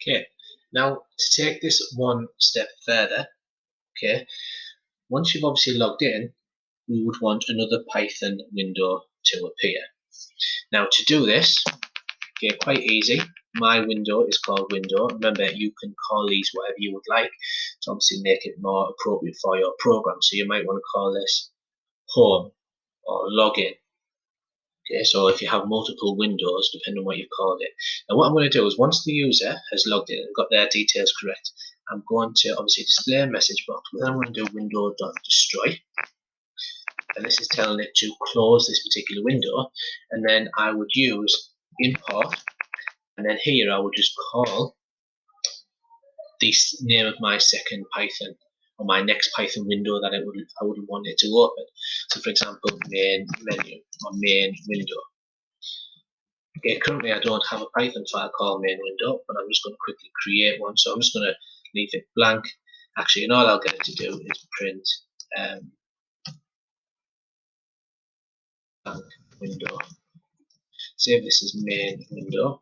Okay, now to take this one step further, okay, once you've obviously logged in, we would want another Python window to appear. Now to do this, okay, quite easy. My window is called window. Remember, you can call these whatever you would like to obviously make it more appropriate for your program. So you might want to call this home or login. Okay, so if you have multiple windows, depending on what you've called it. Now what I'm going to do is once the user has logged in and got their details correct, I'm going to obviously display a message box, but then I'm going to do window.destroy. And this is telling it to close this particular window, and then I would use import, and then here I would just call the name of my second Python or my next Python window that I would want it to open. So for example, main menu or main window. Okay, currently I don't have a Python file called main window, but I'm just going to quickly create one. So I'm just going to leave it blank. Actually, and all I'll get it to do is print blank window. Save this as main window.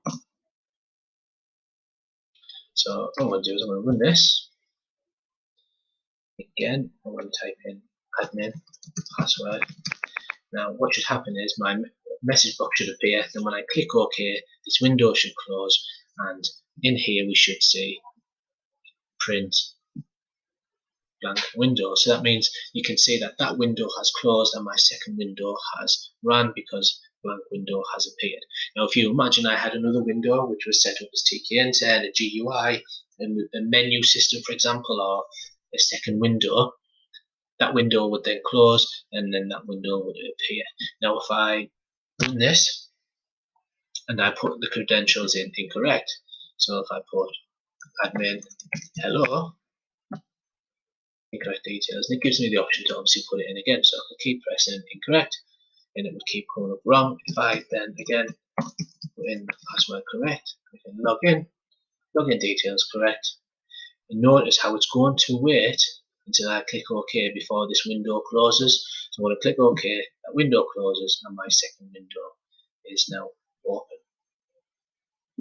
So what I'm going to do is I'm going to run this. Again, I'm going to type in admin password. Now what should happen is my message box should appear, then when I click OK, this window should close, and in here we should see print blank window. So that means you can see that that window has closed and my second window has run because blank window has appeared. Now if you imagine I had another window which was set up as Tkinter and a GUI, a menu system for example, or a second window, that window would then close and then that window would appear. Now if I run this and I put the credentials in incorrect, so if I put admin hello, incorrect details, and it gives me the option to obviously put it in again, so I can keep pressing incorrect and it would keep coming up wrong. If I then again put in the password correct, I can login details correct, and notice how it's going to wait until I click OK before this window closes. So when I click OK, that window closes and my second window is now open.